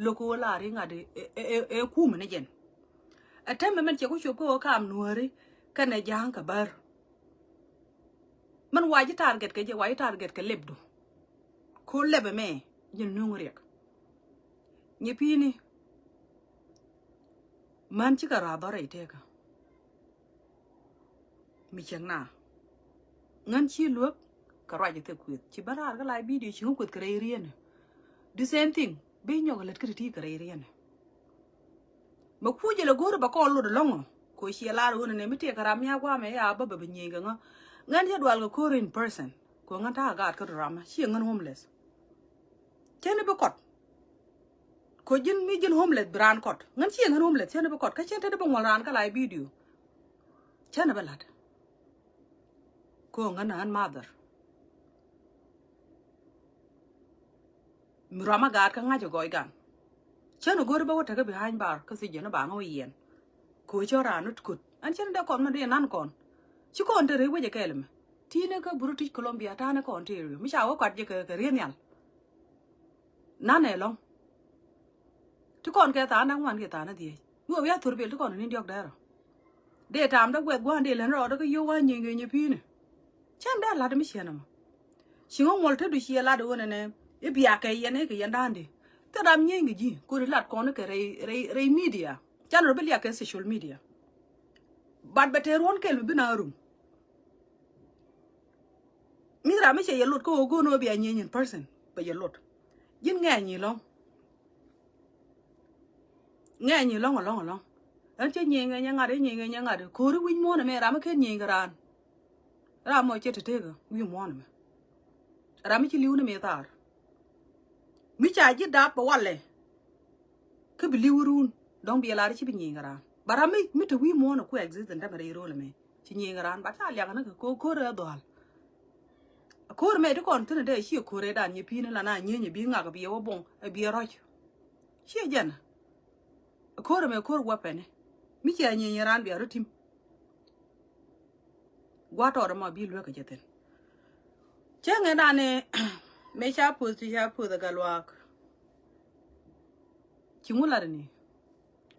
loko la ri ngade e ku mene jen atemme men che ko chup ko kam nuori kana jang ka bar man waji target ke je waji target ke lebdu ko lebe me jen nungriek ni pini man ci ka ra dore iteka mi chengna ngan chi luop ka raje te kwet ci barar ga lai video ci kwet kare rien the same thing be nyoga let kriti kare rien ma kuje le goro ba ko lo de longo ko shi la ro ne mi te kara mi agwa me ya ba ba nyinga nga ngan ya dwal ko in person ko ngan ta ga ka drama shi ngan homeless chene be kot ko jin mi jin homeless brand kot ngan shi ngan homeless chene be kot ka chente de ba ngol ran ka lai video chene be lat ko ngan an mother mi rama ga ka nga jo goy gan chene goro ba wata ga behind bar ka si jena ba ngo yen ko cho ranut kut an chene da kon ma de nan kon ci kon te rewe je kelme tine ka British Columbia ta na kon te rewe mi cha wo kwat je ka rienal nane long ti kon ke ta na wan ke ta na die yo ya tur bel ti kon ni ndiok daro de tam da gwet gwan de len ro da ko yo wa nyi nyi pine chan da la de mi chena ma chi ngol mol te du chi la do ne e bia ke yene ke yandande ta dam nyi ngi ji ko ri lat kon ke re media chan ro bel ya ke social media bad beter won kel bi na rum mi ra me che yelot ko go no bi a nyi person ba yelot jin nga nyi long an che nyi nga de nyi nga de ko ri win mo na me ra me ken nyi ngaran ra mo che te ga wi mo na me ra me chi liu na me tar mi cha ji da pa wale ke bi liurun dong bi la ri chi bi nyi ngaran bara mi to wi mo na ku exist nda bare ro le me chi nyi ngaran ba ta lya na ko re dol ko me de kon tene de chi ko re da nyi pi na la na nyi bi nga ga bi wo bon e bi ro chi jena ko me ko wa pene mi cha nyi ngaran bi ro tim gwa to ma bi lo ka jeten che nge da ne me cha pu da galwak chi ngula ni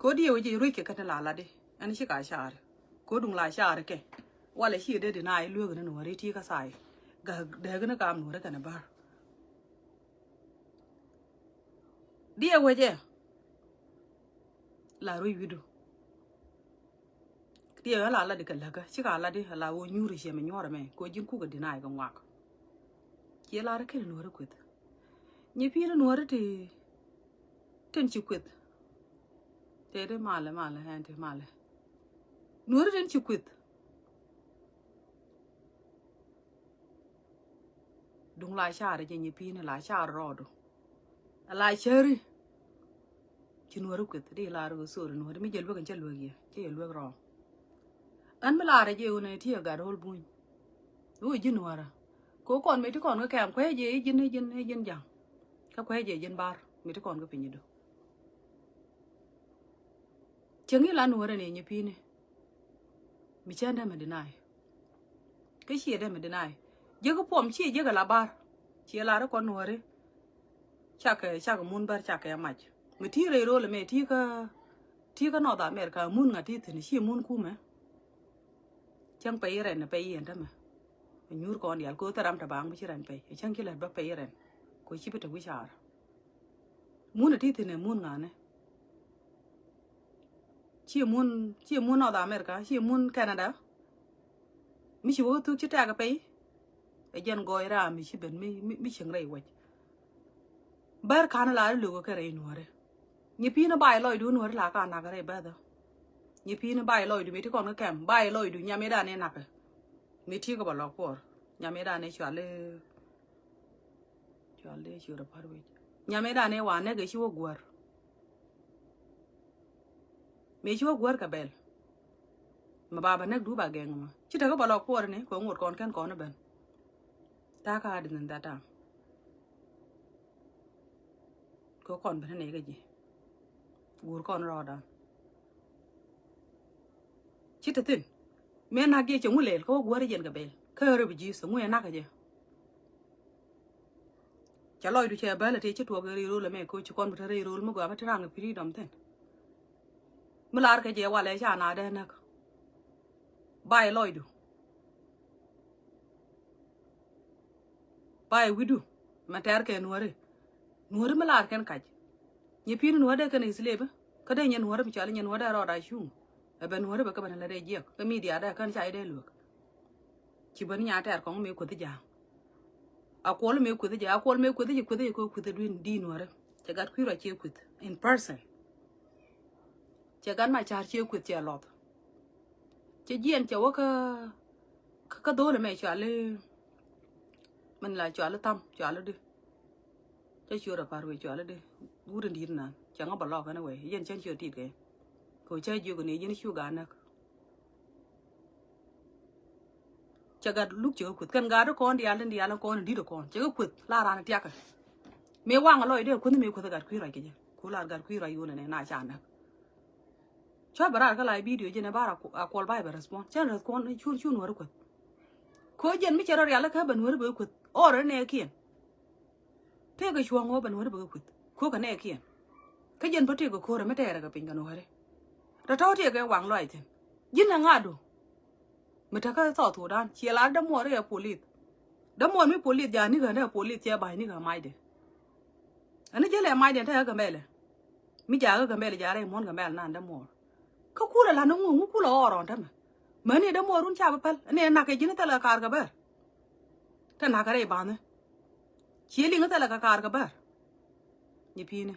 ko di yo je ru ke ka ta la de an shi ka shar ko dung la shar ke wala shi de na ai lu ga no ri ti ka sai ga de ga na kam no ka na bar di yo je la ru widu di yo la de ka la ga shi ka la de la wo nyuri she me nyora me ko jin ku ga di na ga ngwak ke la ra ke no ri kwet ni pi no ri ti ten chi kwet Tere male hente male. Nuore den chikwit. Dung la share je nyipi ne la share rodo. La sheri. Chi nuore kwit de la ro so nuore mi jel bagan chelo ye. Che yelo ro. An me la re je une ti ga rol buñ. U ji nuora. Ko kon me ti kon ga kam kwe je jin jang. Ka kwe je jin bar me ti kon ga pinyido. Chengi la nuore ne nyipi ne. Mi chanda me dinai. Cái gì đây mà dinai. Je ko pom chi je ga la bar. Chi la ra kon nuore. Chak mun bar chak ya mach. Mi ti re ro le me ti ka no da America mun nga ti ni chi mun ku me. Chang pe ren na pe yen ta me. Nyur kon yal ko taram ta bang mi chi ran pe. Chang ki la ba pe ren. Ko chi bita wi char. Mun ti ne mun nga ne. Chi mun no da America, chi mun Canada. Mi chi wo tu chi ta ga pe. E jen goy ra mi chi ben mi ching rei wach. Bar kan la lu ko kare nuore. Ni pi na bai loy du nuore la ka na ga re ba da. Ni pi na bai loy du mi ti kon ga kem, bai loy du nya me da ne na ka. Mi ti ko ba lo por. Nya me da ne chwale chi ra par we. Nya me da ne wa ne ga chi wo gwar. Me chi wo gwar ka bel. Ma baba nek du ba geng ma. Chi ta ko ba lo por ne ko ngot kon ken kon na ben. Ta ka din da ta. Ko kon ben ne ga ji. Gur kon ro da. Chi ta tin. Me na ge che ngule ko gwar jen ga bel. Ka re bi ji so ngwe na ka je. chả lòi được chè bé là thế chứ tua cái rồi là mẹ cô chú con một thời rồi mà gọi mà thằng cái phí đom thế mà là cái gì qua lấy chả nào đây nè bài lòi được bài vidu mà tær cái nuore mà là cái nhị pin nuore cái này xí cái đây nhân nuore bị chả nhân nuore rồi đại chung bên nuore bác bên là đây giặc cái media đây cái chạy đây được chỉ bên nhà tær con mấy cô thì giang akwal me kwede ja akwal me kwede ko kwede din ware chagat kwira che kwede in person chagat ma char che kwede cha lot che jien cha waka ka dole me chale man la chale tam chale de che chura parwe chale de gurin din na changa balo kana we yen chen chur tit ke ko cha ju ko ne yin shu ga na chagat lúc chưa quỵt cần gà đó con đi ăn con đi được con chứ quỵt la ra nó tiak mẹ quăng ở lối đi quên mẹ quỵt gạt quỳ rồi kìa cú la gạt quỳ rồi này nãy chán đó cho bà ra cái lại video cho nên bà ra call bài bà respond chứ là con chun chun nó quỵt khối dân mới chơi ra là cái bên nó bị quỵt ở đây này kia thế cái chuông nó bên nó bị quỵt khối cái này kia cái dân bắt cái khối rồi mới tè ra cái pin cái nó đấy rồi tháo thì cái quăng lối thì dân là ngã đồ mà thằng cái sao thủ đan chỉ là đâm mồi rồi police đâm mồi mới police giờ ní cái này police chia bài ní cái mai đấy anh ấy chỉ là mai đấy thấy cái mẹ mi giờ cái mẹ giờ đây muốn cái mẹ là đâm mồi cái cú là nó ngu cú là ở đó mà này đâm mồi run chả bapal này nãy cái gì nó là car cái bờ thế nãy cái này bán này chỉ linh cái là car cái bờ nhỉ pin này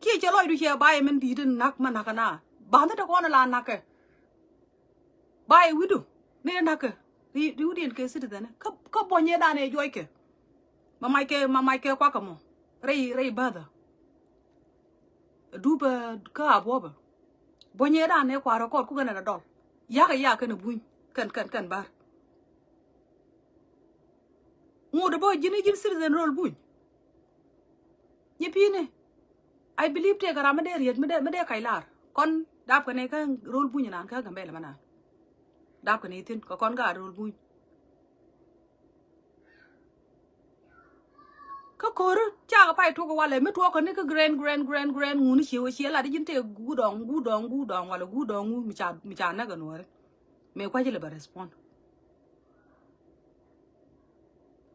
kia cho lôi đi chia bài mình đi đến nãy mà nãy cái nào bán thế con là nãy cái bài vidu nè nãy cái đi điện cái gì đấy nè có bao nhiêu đàn này joy cái mà mai cái qua cái mò rei bờ đó duba ka aboba bao nhiêu đàn này qua rồi cũng cái này là đòn ya cái nó bùn cần bar ngô đó bao nhiêu citizen roll bùn nhỉ pin này I believe thế cái làm mấy đứa cái lar con đáp cái này cái roll bùn như nào cái gambe là mana đáp cái này tin có con gà roll bùn cái cổ đó cha cái phải thuộc qua lại mới thuộc cái này cái grand ngu nó chiếu là đi nhìn thấy gu dong hoặc là gu dong ngu mi cha na cái nó đấy mẹ quay chỉ là bà respond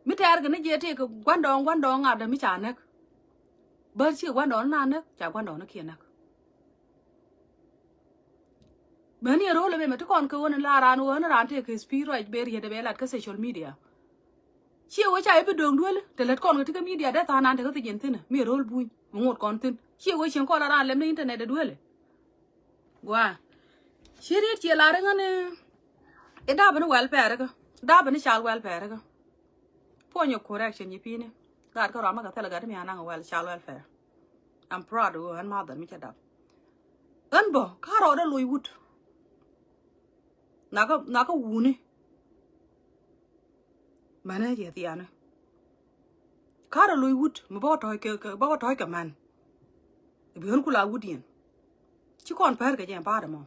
mi thấy cái này gì thì cái quan đong à đó mi cha na bớt chỉ quan đong na na cha quan đong nó kia na bên này rồi là mẹ tụi con cứ là ran thì cái speed right bear hiện tại là cái social media chiều với chạy bên đường đuôi để lật con cái media đấy ta nan thì có thể nhìn thấy nè mi roll bùi một con tin chiều với chiều con là ran lên internet để đuôi wow chiều đi chiều là cái này cái đáp bên welfare cái đáp bên child welfare cái point of correction như pin gạt cái rắm cái là gạt mi anang child welfare I'm proud of anh mother mi chadap anh bo cái rồi đó lùi wood nó có wù nè mà này gì thì anh cả rồi lùi wood mà bao thoi cái man bị hơn kula wood yên chứ còn phải cái gì ba đó mà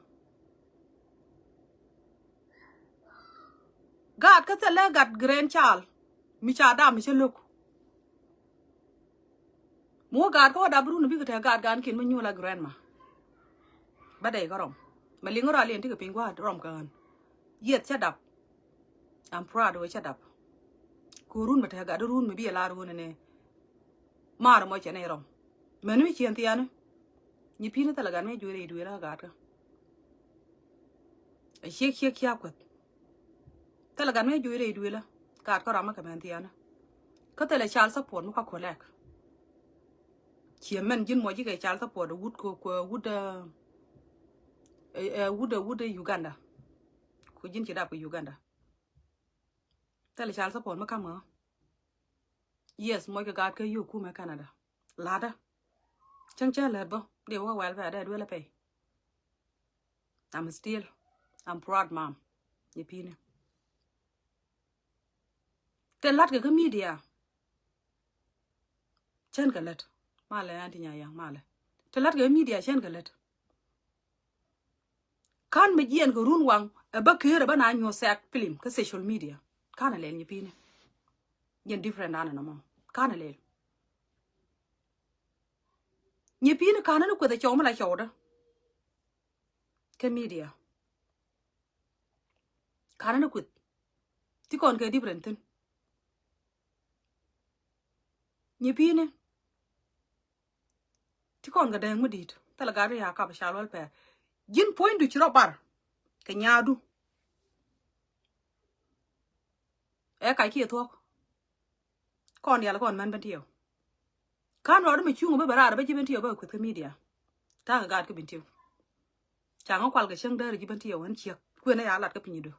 gạt cái là gạt grandchild mi cha da mi chelok mo gạt có đáp run bị cái gạt gan kin mình là grandma ba đây có rom mà liên ngora liền thì cái pingwa rom kan yết cha đập I'm proud of cha đập kurun mà gạt run mà bị la run này mà rồi chơi này rom mình mới chuyện tiền nhị pin nó là gan mấy đuôi ra gạt cái shake quật ta là gan mấy đuôi la gạt có rom cái mình tiền có thể là child support nó có collect chỉ mình chỉ mua cái child support wood Uganda cô chỉ đáp của Uganda ta là child support mà cam mà yes mua cái gạt cái yêu mà Canada lada chẳng là bao điều qua welfare đây đuôi là pay I'm proud mom nhị pin cái lát cái media chân cái lát mà lại anh thì nhà yang mà lại cái lát cái media chân cái lát kan me jian ko run wang ba kere ba na nyo sak film ka social media kana le nyi pine yen different ana no mo kana le nye pin kana no ko da choma la choda ke media kana no ko ti kon ke different tin nye pin ti kon ga dang mudit tala ga ya ka ba shalwal pe jin point du chiro bar ke nyaadu e ka ki to kon ya la kon man ban tiyo kan ro me chungo ba bara ba jiben tiyo ba ku ke media ta ga ke bin tiyo chang kwal ga sheng da ri jiben tiyo wan chiek ku na ya lat ka pinyido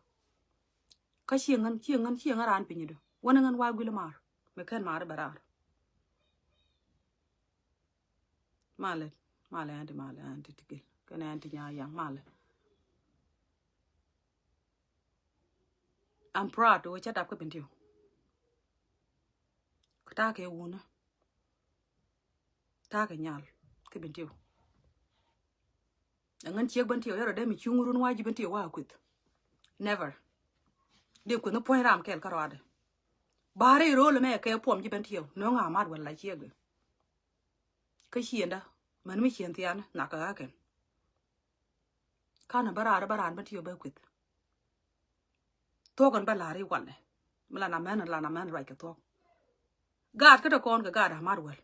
ka chiengan ran pinyido wana ngan wa gule mar me kan mar bara male anti tikil kana anti nya yang male I'm proud to chat up ka bin tiyo ta ke wuna ta ke nyal ke bin tiyo ngan chiek ban tiyo ya de mi chungurun wa jiben tiyo wa kwit never de ku no point ram kel karade bare ro le me ke pom jiben tiyo no nga mar wala chiek de ka hienda man mi hien tian na ka ken kana bara baran ban tiyo ba kwit to kan ba la ri wala mala na man right ka to gad ka da kon ka gad mar wal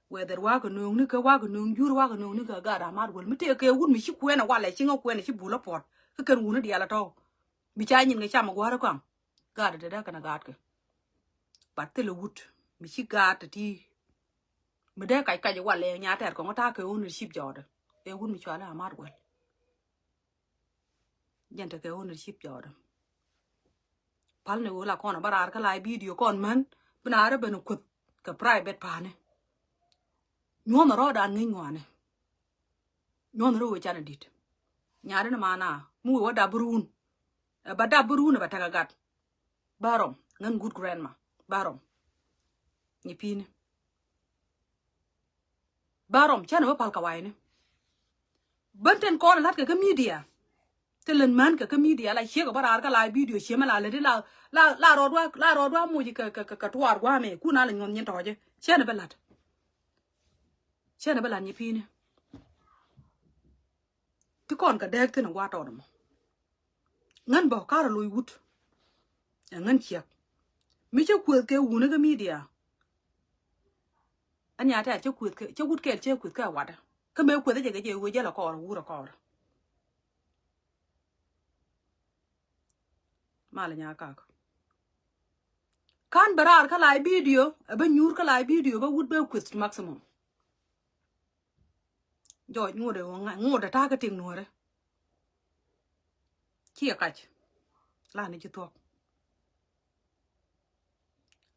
whether wa ka nung ni ka wa ka nung jur wa ka nung ni ka gad mar wal mi te ke wun mi shi kwena wala chi ngo kwena shi bula pot ka kan wun di ala to mi cha nyin ga chama gwara kwang gad da kana gad ka bat te le wut mi shi gad ti mi de kai kai wala nya ter ko ta ke wun ship joda e wun mi chala mar wal jenta ke wun ship joda pal ne wala kon bara ka lai video kon man bina ra ben kut ka private pane nyoma ro da ngi ngwane nyoma ro we chana dit nyaade na mana mu wa da burun ba da burun ba ta gat barom ngan good grandma barom ni pin barom chana ba pal ka wai ne banten kon lat ka media telen man ka media la che ka bara ka la video che ma la le la ro dwa mu ji ka twar gwa me ku na le nyon nyen toje chana belat chana belan ni pin ti kon ka dek tin wa to mo ngan bo ka ro wut ngan chia mi che ku ke wuna ka media anya ta che wut ke ka wada ka me ku de je we je la ko ro wura ko mala nya ka kan barar ka lai video ba nyur ka lai video ba wut ba ku maximum jo ngode ta ka ting nuore chia kach la ni to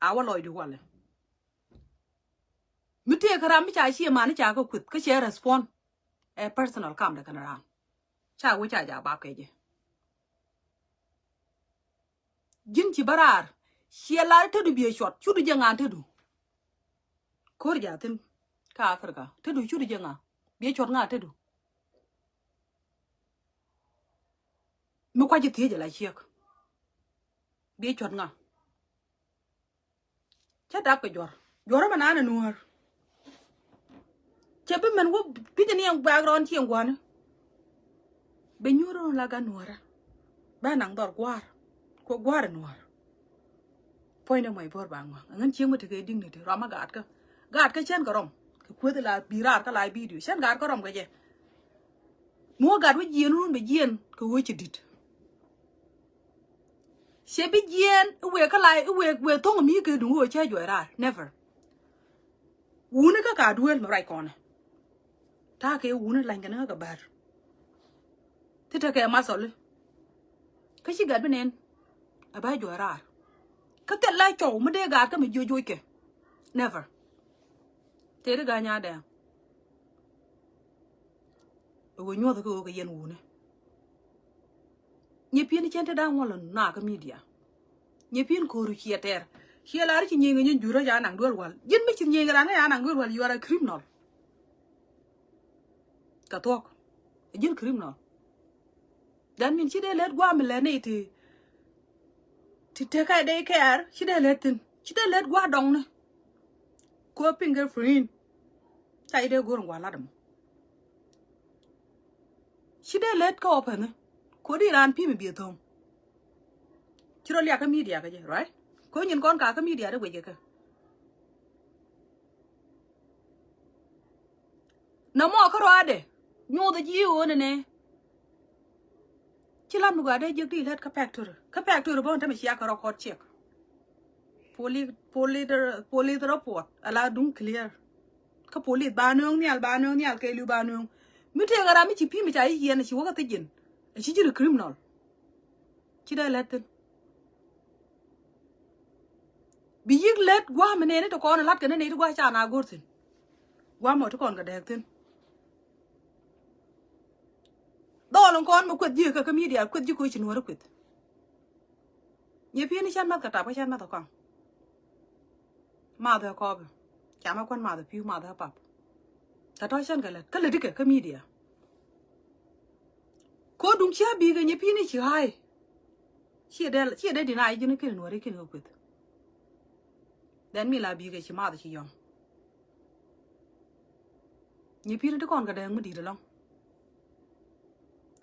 awa loy du wale mi te kara mi cha chi ma ni cha ko kut ka che respond e personal kam da kana ran cha wo cha ja ba ke je jin ci barar she la te du bi shot chu du jangan te du kor ja tin ka afrika te du chu du jangan bi shot nga te du mi kwa ji te je la chiek bi shot nga cha da ko jor ma na nuor che be men wo bi ni yang background chi ngwan be nyuro la ga nuora ba nang dor gwar ko gwar nuor point mai bor bangwa ngan chi mo te ke ding ne te rama gad ka chen ko rom ko de la birar ka lai video chen gad ko rom ga je mo gad wo jien run be jien ko wo chi dit she bi jien we ka lai we tong mi ke du wo che jo ra never wuna ka duel ma rai kone ta ke wuna lan ga na ga bar ti ta ke ma sol ka shi gad benen aba jo ra ka te lai cho ma de ga ka mi jo ke never te de ga nya da wo nyo da ko ga yen wuna ni pin chen ta da wala na ka media ni pin ko ru chieter hiela ri nyi ngi jura ja nang dol wal yin mi chin nyi ga na ya nang dol wal you are a criminal ka tok yin criminal dan min chi de let gwa mi le ne ti te ka de care chi de let tin chỉ để lết qua đông này cô fingerprint chạy đây gồm qua là đầm chỉ để lết có open này cô đi làm phim bị thông chỉ đó liệt cái media cái gì right cô nhìn con cả cái media đó vậy chứ nó mò cái rồi đấy nhô tới chiếu nữa nè chỉ làm được đây chỉ đi lết cái factory bao nhiêu mình xia cái record check police report ala đúng clear cái police banung ni al cái lưu banung mình thấy cái đó mình chỉ phim mình chạy gì này chỉ có cái gì chỉ là criminal chỉ đây lết bị giết lết qua mình này tụi con lát cái này tụi qua cha nào gột tin qua mọi tụi con cái đẹp tin đó là con mà quyết gì cái media quyết gì coi chuyện hoa quyết nhiều khi này chăn mắt cái cái chăn mắt tụi con mà được có chả mà quan mà được phiêu mà được bắp ta nói chăn cái lết cái media có đúng chưa bị cái nhiều khi này chỉ hay chỉ để đi này cho nên cái hoa cái quyết đến mi là bị cái chỉ mà được chỉ yong nhiều khi nó con cái đang mới đi được không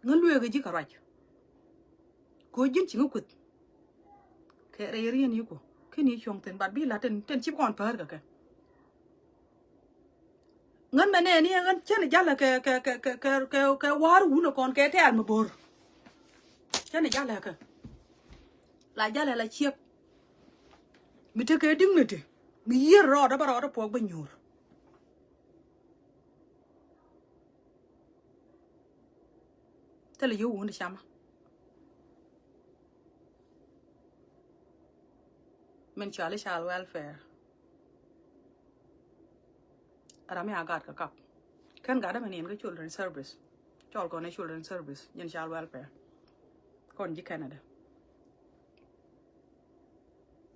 ngân lùi cái gì cả rồi cô dân chỉ ngốc quỵt cái này riêng như cô cái này chọn tiền bát bi là tiền chip con phải cái ngân mà này ngân chân này là cái war u nó còn cái thế mà bor chân này là cái là chiếc mình thấy cái đứng này thì mình yên rõ đó bảo đó buộc bao nhiêu thế là yêu uống được chăm mình cho lấy child welfare ở đây agad cái cặp kan gada mình cái children service cho con children service nhân child welfare còn gì Canada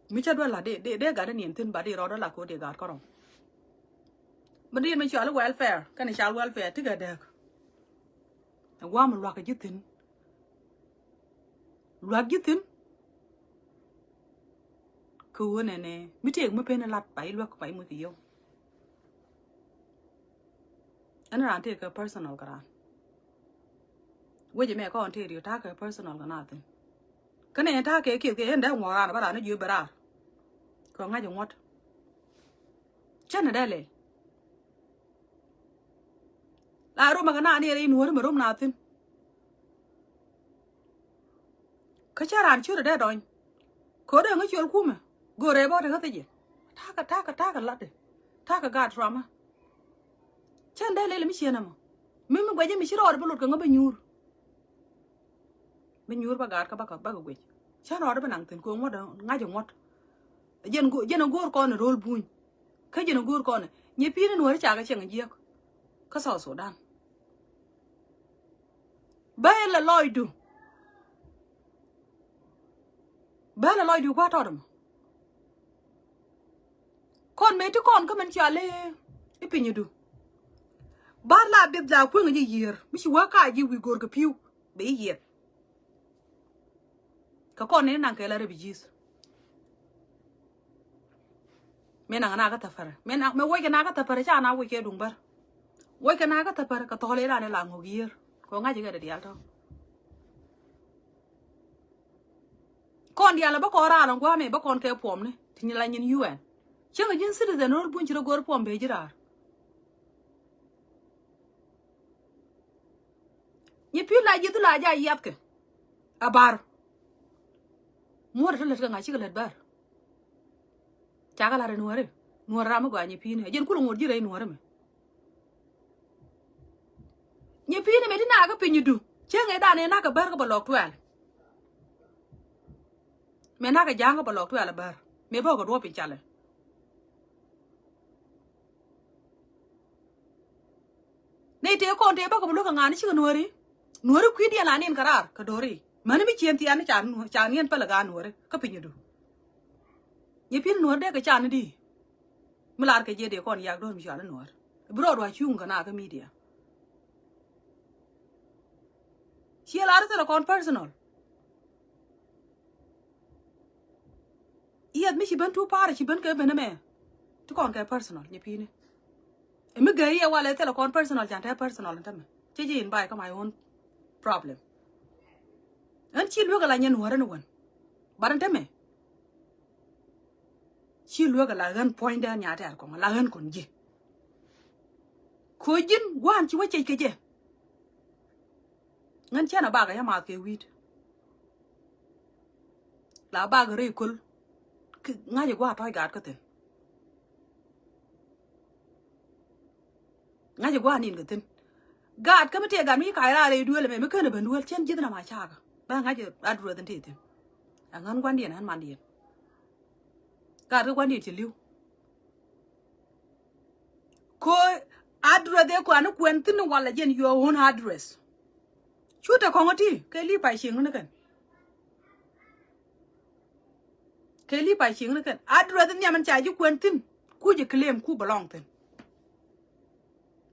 mình chắc là để gada niệm tin bà đi đó là cô để gada có không mình cho lấy welfare cái này child welfare tức là được qua một loạt cái dứt tin cứ này nè mới tiếc mới bên lạt bảy loạt bảy mươi tiêu anh làm thì cái personal cái nào bây giờ mẹ có anh thì điều ta cái personal cái nào tin cái này ta cái kiểu cái anh đã ngoài ra nó dưới bờ còn ngay trong ngót chân ở đâyเลยlà rồi mà cái nào đi đây nuôi mà rồi nào tin cái cha ran chưa được rồi có được cái chuyện cũ mà gore bao được cái gì ta cái lát đấy ta cái gạt drama chân đây lấy làm gì nào mình bây giờ mình chỉ rồi bao lột cái ngõ bên nhur ba gạt cái ba cái quỷ chân rồi đó bên nàng tin cô ngót ngay trong ngót dân ngor con roll bùn cái dân ngor con nhỉ pin nuôi chả cái chuyện gì cái sò sổ đan bé là lòi đủ quá to rồi con mấy đứa con có mình trả lệ ít pin như đủ ba là biết giáo quên cái gì mới chỉ quá cái gì gor cái piu bé gì cái con này nàng cái là bị gì mẹ nàng na cái tập phật mẹ quay cái na cái tập phật cha na quay cái đúng bờ quay cái na cái tập phật cái to lấy ra này là ngồi kia có ngay chỉ cái để đi thôi con đi là bác con ra lòng qua mẹ bác con cái phom này thì như là nhìn UN chứ cái dân citizen nó buôn chỉ là gọi phom về chứ ra như phi lại như tôi lại giải yết cái à bar mua được cái ngay chỉ cái lật bar chả cái là nuôi ra mà gọi như phi này dân cũng ngồi dưới đây nuôi mà như phi này mấy đứa nào cái pin như đủ chứ ngày ta này na cái bar cái bờ lọc tual mẹ na cái giang cái bờ lọc tual là bar mẹ bao cái đua pin chale này thế con thế bao cái lúc cái ngàn chứ cái nuôi quý đi là nên karar cái đồ ri mà nó bị chiếm thì anh chán nhiên phải là gan nuôi cái pin như đủ như phi nuôi đấy cái chán đi mà làm cái gì để con yak đôi mình chán nuôi bro đôi chung cái nào cái media chia lá đó là con personal Yet me she been too par she been ke bene me. To con ke personal ni pini. E me ge ya wale tele con personal jante personal ntame. Cheji in bai ka my own problem. And she look like nyen wara no one. But ntame. She look like gan point down nyate ko la gan kon ji. Ko jin wan chi wache ke je. Ngan chana baga ya ma ke wit. La baga re kul. Ngaje gwa toy gat ka ten. Ngaje gwa nin ka ten. Gad ka mate ga mi kai ra le duel me kana ban duel chen jidna ma chaga. Ba ngaje adru den tete. Angan gwan dien han man dien. Gad ka gwan dien ti liu. Ko adru de ko anu kwentin wala jen your own address. Chuta kongoti ke li pai sing ne kan. Ke li pai sing ne kan. Adru den ya man cha ju kwentin ku je claim ku belong ten.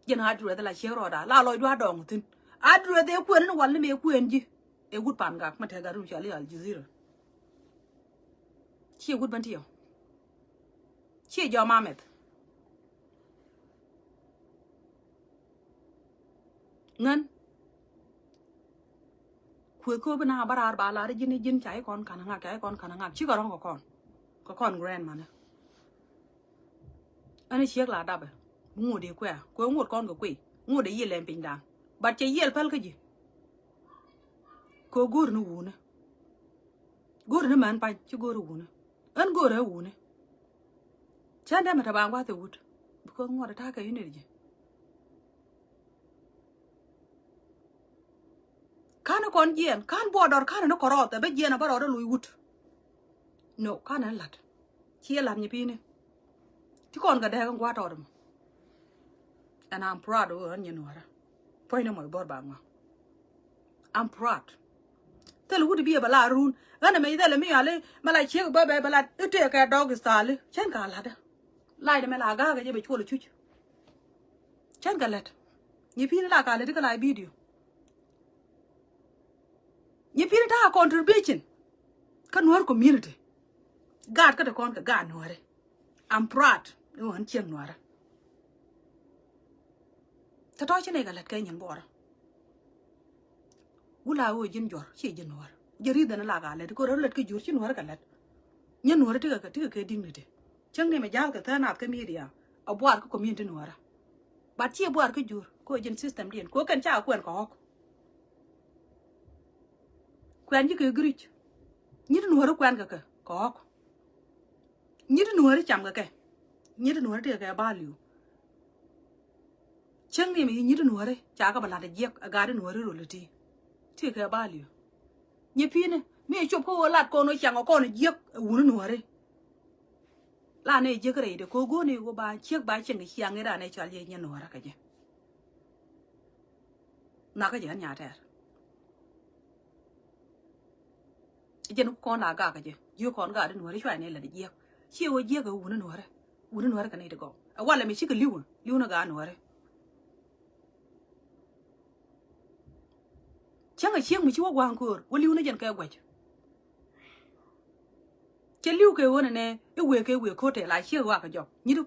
Jen adru de la chero da la loy dwa dong tin. Adru de ko ne wala me ku enji. E gut pan gak mate garu chali al jazira. Chi gut ban tiyo. Chi jo mamet. Ngan kwe ko bana barar ba la jin chai kon kana ngak chai kon kana ngak chi ko rong ko kon grand man ani chiek la dabe ngode kwa ko ngod kon ko kwe ngode yele pin dan ba che yel pel ka ji ko gur nu wuna gur ne man pa chi gur wuna an gur ha wuna chanda mata ba ngwa te wut ko ngode ta ka yine ji kana kon jen kan bodor kana no korota be jena barora lui wut no kana lat chi lam ni pine ti kon ga da ngwa to dum and I'm proud of her nyenora point no more bor ba ngwa I'm proud tell would be a bala run gana me dele mi ale mala che ba ba bala ite ka dog style chen ka la da lai de mala ga je be chulo chuch chen ga let ni pine la ka le ka la video ni pine ta contribution kan war community God ka de kon ka ga nore I'm proud no han chen nore ta to chene ga let ka nyen bora wula wo jin jor chi jin nore jeri dana la ga let ko ro let ka jur chi nore ka let nyen nore ti ka ke dignity chang ne me jal ka ta na ka media a bwar ko community nore ba chi bwar ka jur ko jin system dien ko kan cha kwen ko kwen ji ke grich ni nore kwen ka ko ni nore cham ka ke ni nore ti ka value chang ne me ni nore cha ka bala de jek ga de nore ro leti ti ka value ni pine me chop ko lat ko no chang ko no jek wu nore la ne jek re de ko go ne go ba chek ba chen ki yang ra ne chal ye ni nore ka je na ka je nya ta jen ko na ga ka je yo kon ga de nore chwa ne la de jek chi wo jek wu nore ka ne de go wala me chi ka liu na ga nore chang a chieng mi chi wo gwang ko wo liu na jen ka gwaj che liu ke wona ne e we ko te la chi wa ka jo ni du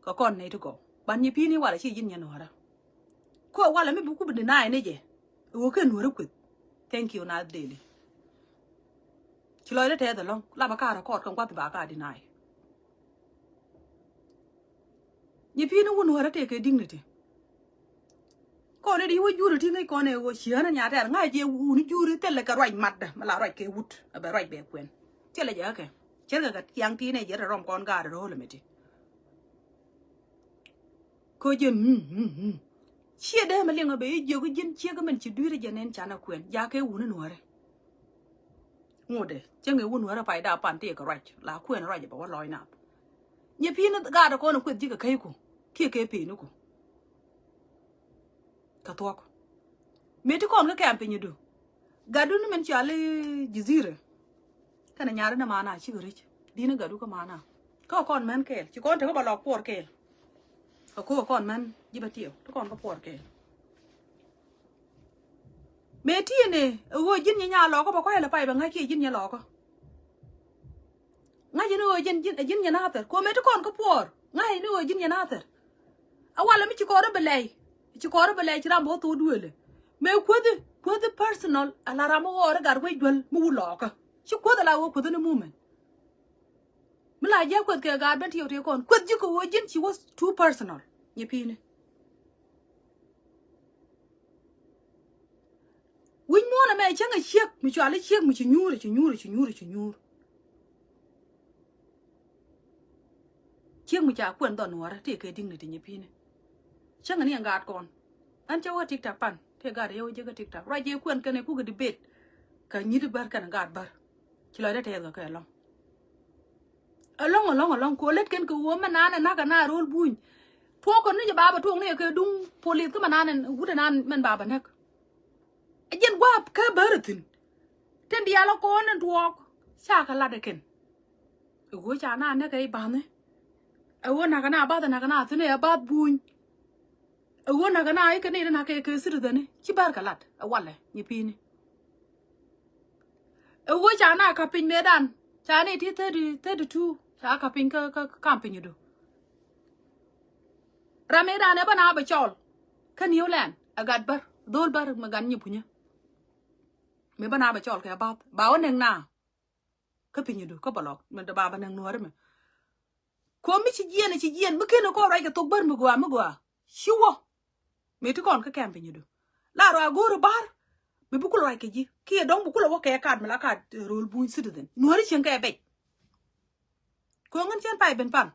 ko kon ne to go ban ni pi ni wala chi yin nya nore ko wala me bu ku bi na ne je wo ke nore ku thank you na daily chi lo le te da long la ba ka ra ko kan kwa ba ka deny ni pi ni wo nore te ke dignity ko ne di wo juru ti ngai ko ne wo chiana nya ta ngai je wu ni juru te le ka roi mat da mala roi ke wut ba roi be kwen te le ja ke cher ga yang ti ne je rom kon ga ro le meti ko je chia de ma lenga be je ko jin chia ga men chi du re je nen chana kwen ja ke wu ni nore ngode che ngai wu nore pai da pan te ka roi la kwen roi ba wa loi na ni pi na ga da ko no kwen ji ka kai ku ke pi nu ku ka tok meti kon ka campaign du gadu ni men chale jizire kana nyare na mana chi gurich dina gadu ka mana ko kon men kel chi kon te ko ba lok por kel ko kon men jibatio to kon ko por kel meti ne wo jin nya lo ko ba ko hele pai ba ngai ki jin nya lo ko ngay no jin yana ter ko me to kon ko por ngay no jin yana ter awala mi ci ko belay ci rambo to duele me ko de personal ala ramo ora gar we dwel mu loka ci ko la wo ko de mumen mila je ko ke gar ben ti yote kon ko ji ko wo jin ci was too personal ni pine win mo na me changa chek mi ci ala chek mi ci nyur chieng mi cha kwen don wara te ke ding ni pine changa ni ngat kon an chawa tiktak pan te gar yo je ga tiktak ra je kwen kane ku ga debate ka ni de bar kan ngat bar ci lo de te ga ka long ko let ken ko wo manana na ga na rol buñ to ko ni baba to ne ke dung police ko manana wuda nan men baba nek jen wa ka baratin ten dia lo ko nan tuok cha ka la de ken go cha na ne ke ba ne awo na kana ba na kana tune ya ba buñ awo na kana ai kene na ke sir da ne ci bar kalat awale ni pini awo cha na ka pin me dan cha ne ti 32 cha ka pin ka campaign do rame dan e bana ba chol kan yolan agat bar dol bar magan ni punya me bana ba chol ka ba wonen na ka pin do ka balok me da ba nan nuar me ko mi ci jien mi kene ko rai ka tok bar mi gwa shiwo me ti kon ka campaign do la ro agoro bar mi bu ko rai ka ji ki dong bu ko wo ka kad mi la kad rol buñ citizen nuari chen ka be ko ngan chen pai ben pan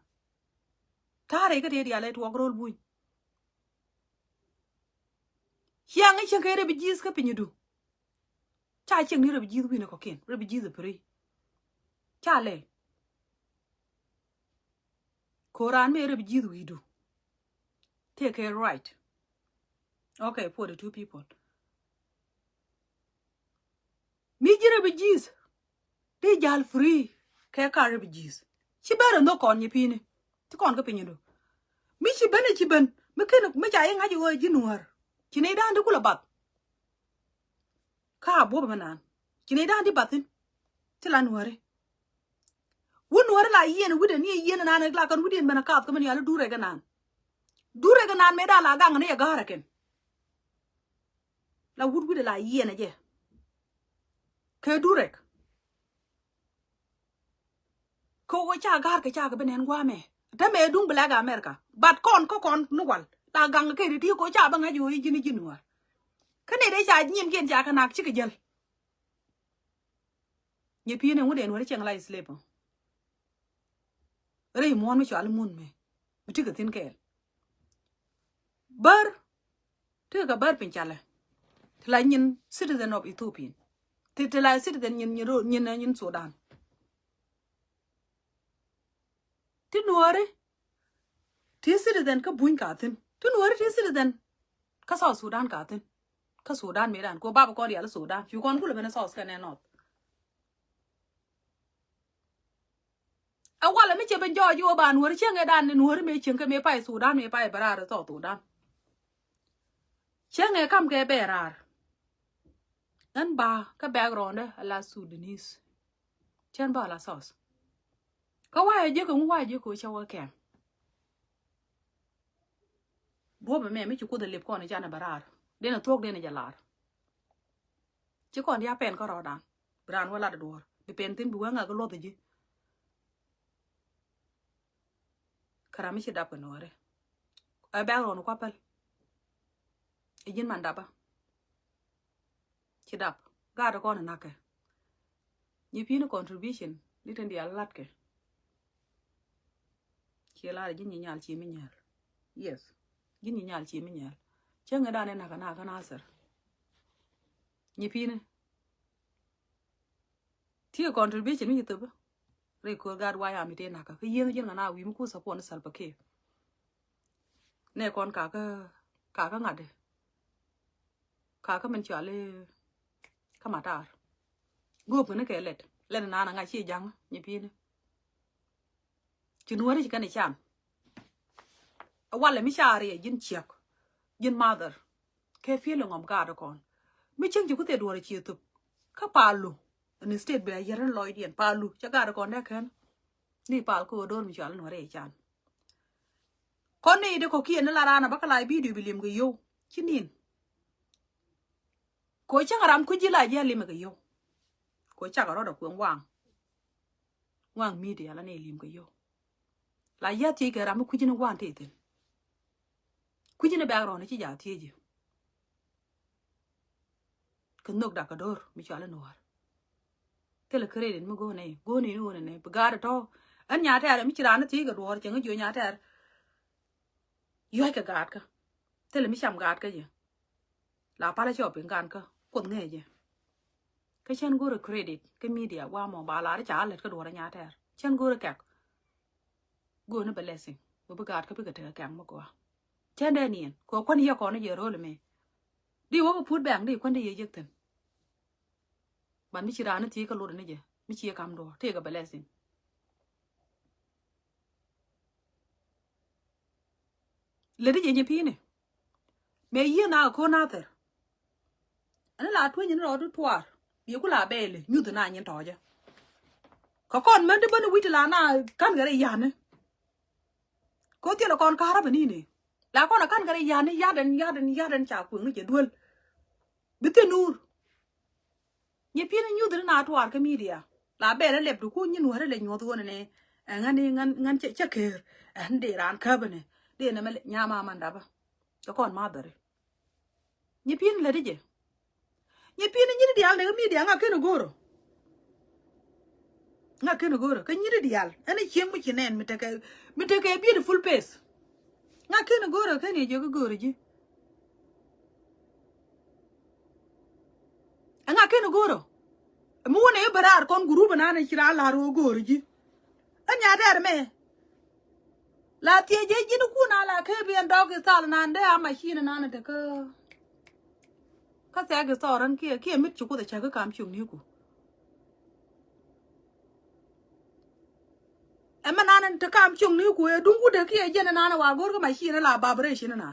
tare ka de dia le to rol buñ yang ai chen ka re bi jis ka pin do cha chen ni re bi jis wi na ko ken re bi jis pri cha le Koran me rebe jidu widu. Take a right. Okay, for the two people. Mi rebe jis. They jal free. Kaya ka rebe jis. She better no kon ye pini. Ti kon ka pinyo do. Mi chi ben. Mi kena mi cha nga jo jinuar. Chi ne dan de kula bat. Ka bo ba nan. Chi ne dan di batin. Ti la nuare. Wun war la yen wude ni yen na la kan wuden bana kaaf ko man yalla dure ga nan me da la gang ne ga haraken la wud wude la yen je ke durek ko wo cha gar ka cha ga benen gwa me da me dung bla ga america bat kon nu wal la gang ke ri ko cha ba nga jo yi jini war kane de cha nyim gen cha ka nak chi ke jel nye pine wuden war cheng la sleep rei mon mi chal mun me ti ka tin kel bar ti ka bar pin chale tla nyin citizen of Ethiopia ti tla citizen nyin Sudan ti nuare ti citizen ka buñ ka tin ti nuare ti citizen ka South Sudan ka tin ka Sudan me dan ko baba ko ya Sudan yu kon kula bena South ka ne not awala mi chebe jo ban wor chenge dan nuor me chenge me pai Sudan me pai barar to Sudan chenge kam ke berar nan ba ka background la Sudanese chen ba la sos ka wa je ko chawa ke bo me mi ku de lep ko ne jana barar de na tok de ne jalar chi kon ya pen ko rodan bran wala dor be pen tin bu nga ko lo de ji karami ci dap no re ay ba ron ko pal e jin man daba ci dap ga da ko na ke ni pino contribution ni tan dia lat ke ci la jin ni nyal ci mi nyal yes jin ni nyal ci mi nyal ci nga da ne na kana sar ni pino ti contribution ni to ba re ko gar wa ya mi te na ka yen na wi mu ku support sal pa ke ne kon ka ngade ka men chale ka matar go ne ke let na nga chi jang ni pi ne chi nuore chi kan cham wala mi share jin chiak jin mother ke feeling om ga da kon mi cheng ju ku te do chi tu ka palu ni state be yaran loy dien palu cha ga da kon ne kan ni pal ko dor mi chal no re chan kon ni de ko kien la rana bakala video bilim go yo chinin ko cha ram ku jila je lim go yo ko cha ga ro da ku wang media la ne lim go yo la ya ti ga ram ku jina wan te ten ku jina ba ro ne chi ja ti je kan nok da ka dor mi chal no war tele credit mo go ne ga to an nya ta mi chira na ti ga dor chen jo nya ta yo ka gạt ka tele mi cham gạt ka je la pa la cho pin gan ka kon nge je cái chen go credit cái media wa mo ba la cha le ka dor nya ta chen go ka go na blessing bo gạt ka bi ka te ka mo ko chen de nien ko kon ye ko na je ro le me đi wo put bang đi kon de ye jek ten ban mi chira na ti ka lo ne je mi chi kam do te ga blessing le di je pi ne me ye na ko na ter ana la tu nyin ro du twar bi ku la be le nyu de na nyin to je ko kon men de ban wi la na kan ga re ya ne ko ti la kon ka ra ba ni ne la kon kan ga re ya ne ya den cha ku ngi je duol bi te nur ye pi ne nyu de na twar ka media la be le du ku nyin wore le nyu do ne ngan che ker an de ran ka ba ne de na me nya ma man da ba ko kon ma dare ye pi ne le de je ye pi ne nyi di al de media nga ke no goro ka nyi di al ene chem mu chinen mi te ke beautiful face nga ke no goro ka ne je go goro ji nga ke no goro mu ne barar kon group na ne kira la ro goro ji anya der me la tie je ji ku na la ke bi ndog sal na nde a machine na ne te ka sa ga soran ke mit chu ku da cha ga kam chung ni ku amma na nan ta kam chung ni ku e dungu da ke je na wa gor ga machine la vibration na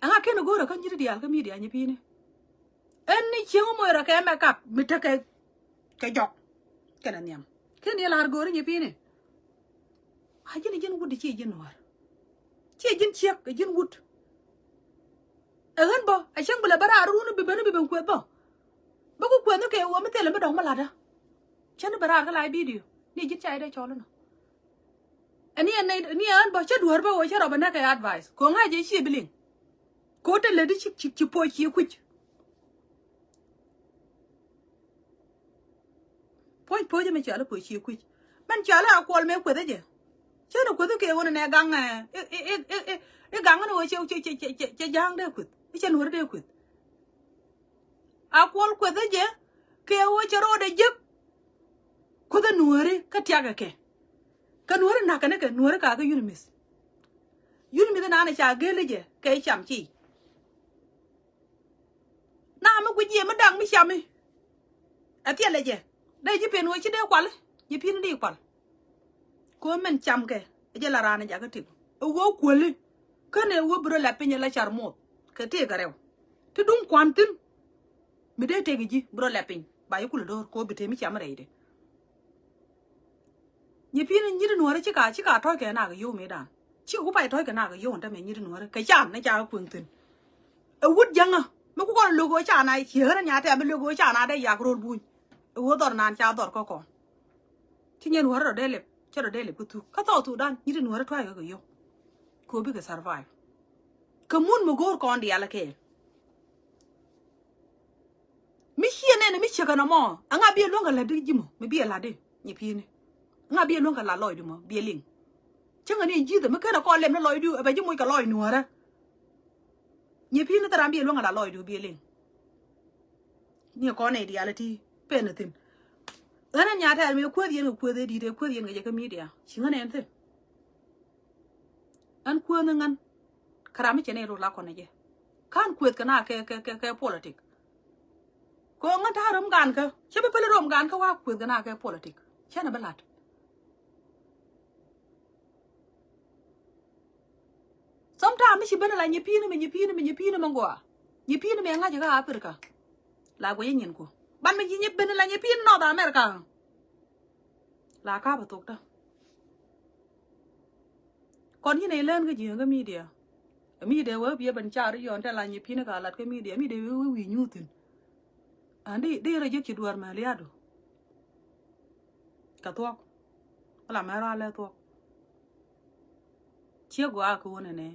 anga ke no goro kan ji di al ka media ni pi ne en ni chengo mo ra ka make up mi te ke jok ke na niam ke ni la goro ni pi ne ha jin wud ci jin war ci jin ciek jin wud en bo a chen bula bara ru no bi ben ko ba ko no ke wo mi tele ba dong ma la da chen bara ka lai video ni jin chai da cholo no ani an bo che duor ba wo che ro ba na ka advice ko nga je chi bilin ko te le di chi po chi ku po je me chala po chi ku man chala ko me ko de je chứ nó quên cái con này gang này gang nó chơi giang đây quên cái chân hứa đây quên à quên quên đấy chứ cái ôi chơi rồi đấy giúp quên cái nuôi cái tia cái nuôi nạc cái nuôi cái unimis nó này chả ghê lấy chứ cái chạm chi na mà quên gì mà đang mới chạm đi à tiền lấy chứ đây chứ tiền nuôi chứ đeo quál chứ tiền đi quál ko men cham ke je la rana ja ka tik wo kweli kane wo bro la pinya la charmot ke te garew te dum kwantin mi de te gi bro la pin ba yukul dor ko bite mi cham reide ni pin ni de nuore chi ka to ke na ga yo me dan chi ku pai to ke na ga yo nda me ni de nuore ke cham na ja kun tin e wut janga me ku ko logo cha na chi hera nya te me logo cha na de ya gro bu wo dor nan cha dor ko ti nyen woro de le chero dele putu ka to tu dan yiri nuara twa ga yo ko bi ga survive kamun mo gor ko ndi ala ke mi hiene ne mi chega na mo anga bi longa la de jimo mi bi la de ni pine anga bi longa la loy du mo bi ling chenga ni ji de me kana ko lem na loy du ba jimo ka loy nuara ni pine tara bi longa la loy du bi ling ni ko ne reality penetin ana nya ta me ko di di de ko di ga ka media chinga ne ente an ko ngan karami chene ro la ko ne je kan kwet kana ke politic ko ngan ta rom gan ka chebe pele rom gan ka wa kwet kana ke politic chana balat sometimes shi bana la nyi pini mango nyi pini me nga ga Africa la go yin ko ban me nyi bana la nyi pini no da America là cá bà tục đó còn như này lên cái gì cái media với bia bên cha đấy yon ta là nhịp pin cái lát cái media với vi nhu tin đi rồi chỉ đuổi mà liado cả thuốc là mà ra le thuốc chia qua cô này nè